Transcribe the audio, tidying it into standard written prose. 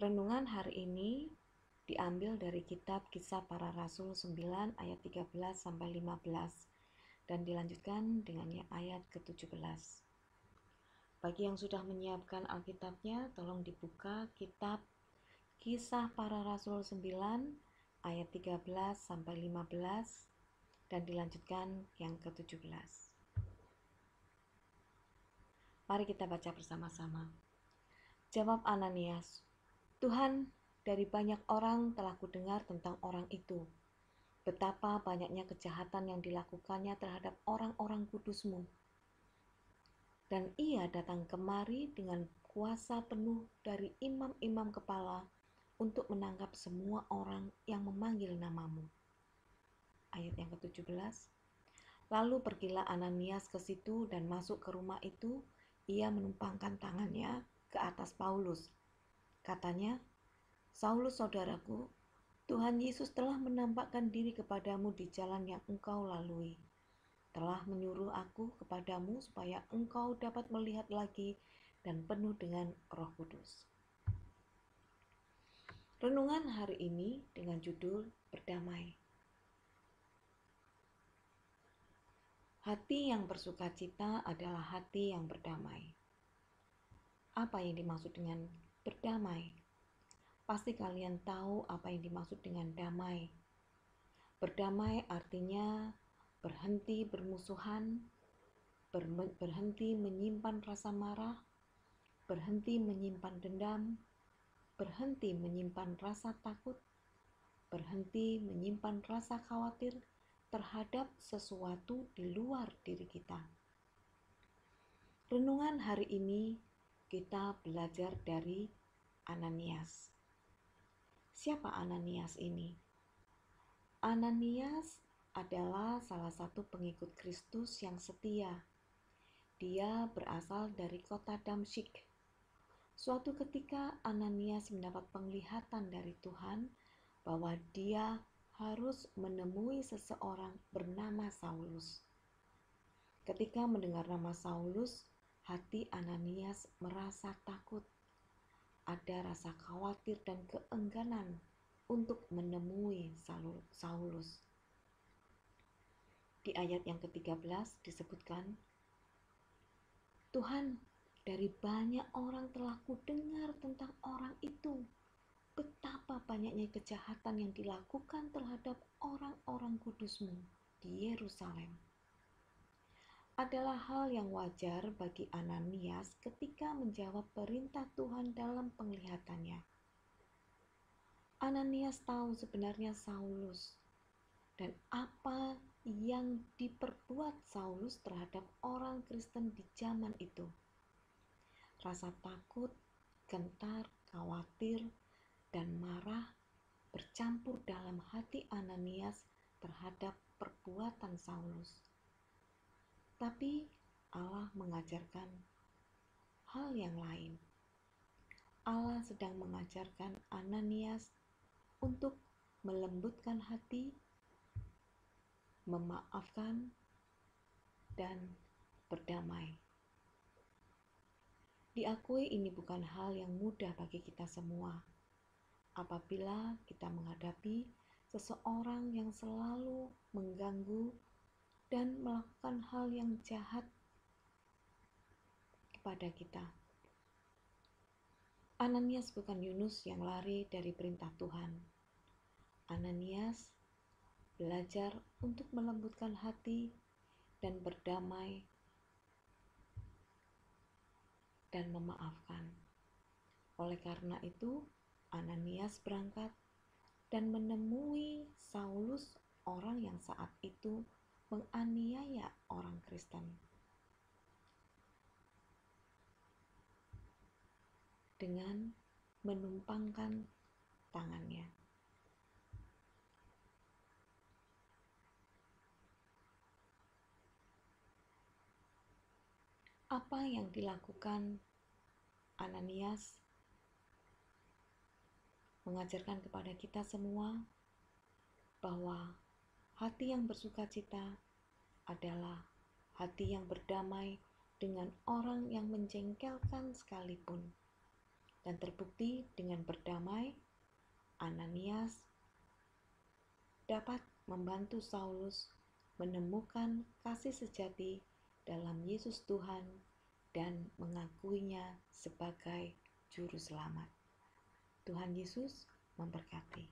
Renungan hari ini diambil dari kitab Kisah Para Rasul 9 ayat 13 sampai 15 dan dilanjutkan dengan ayat ke-17. Bagi yang sudah menyiapkan Alkitabnya, tolong dibuka kitab Kisah Para Rasul 9 ayat 13 sampai 15 dan dilanjutkan yang ke-17. Mari kita baca bersama-sama. Jawab Ananias, "Tuhan, dari banyak orang telah kudengar tentang orang itu, betapa banyaknya kejahatan yang dilakukannya terhadap orang-orang kudus-Mu. Dan ia datang kemari dengan kuasa penuh dari imam-imam kepala untuk menangkap semua orang yang memanggil nama-Mu." Ayat yang ke-17. Lalu pergilah Ananias ke situ dan masuk ke rumah itu. Ia menumpangkan tangannya ke atas Paulus. Katanya, "Saulus, saudaraku, Tuhan Yesus telah menampakkan diri kepadamu di jalan yang engkau lalui. Telah menyuruh aku kepadamu supaya engkau dapat melihat lagi dan penuh dengan Roh Kudus." Renungan hari ini dengan judul Berdamai. Hati yang bersukacita adalah hati yang berdamai. Apa yang dimaksud dengan berdamai? Pasti kalian tahu apa yang dimaksud dengan damai. Berdamai artinya berhenti bermusuhan, berhenti menyimpan rasa marah, berhenti menyimpan dendam, berhenti menyimpan rasa takut, berhenti menyimpan rasa khawatir terhadap sesuatu di luar diri kita. Renungan hari ini kita belajar dari Ananias. Siapa Ananias ini? Ananias adalah salah satu pengikut Kristus yang setia. Dia berasal dari kota Damsyik. Suatu ketika Ananias mendapat penglihatan dari Tuhan bahwa dia harus menemui seseorang bernama Saulus. Ketika mendengar nama Saulus, hati Ananias merasa takut. Ada rasa khawatir dan keengganan untuk menemui Saulus. Di ayat yang ke-13 disebutkan, "Tuhan, dari banyak orang telah kudengar tentang orang itu, betapa banyaknya kejahatan yang dilakukan terhadap orang-orang kudus-Mu di Yerusalem." Adalah hal yang wajar bagi Ananias ketika menjawab perintah Tuhan dalam penglihatannya. Ananias tahu sebenarnya Saulus dan apa yang diperbuat Saulus terhadap orang Kristen di zaman itu. Rasa takut, gentar, khawatir, dan marah bercampur dalam hati Ananias terhadap perbuatan Saulus. Tapi Allah mengajarkan hal yang lain. Allah sedang mengajarkan Ananias untuk melembutkan hati, memaafkan, dan berdamai. Diakui ini bukan hal yang mudah bagi kita semua. Apabila kita menghadapi seseorang yang selalu mengganggu dan melakukan hal yang jahat kepada kita. Ananias bukan Yunus yang lari dari perintah Tuhan. Ananias belajar untuk melembutkan hati dan berdamai dan memaafkan. Oleh karena itu, Ananias berangkat dan menemui Saulus, orang yang saat itu menganiaya orang Kristen. Dengan menumpangkan tangannya. Apa yang dilakukan Ananias mengajarkan kepada kita semua bahwa hati yang bersukacita adalah hati yang berdamai dengan orang yang menjengkelkan sekalipun. Dan terbukti dengan berdamai, Ananias dapat membantu Saulus menemukan kasih sejati dalam Yesus Tuhan dan mengakuinya sebagai juru selamat. Tuhan Yesus memberkati.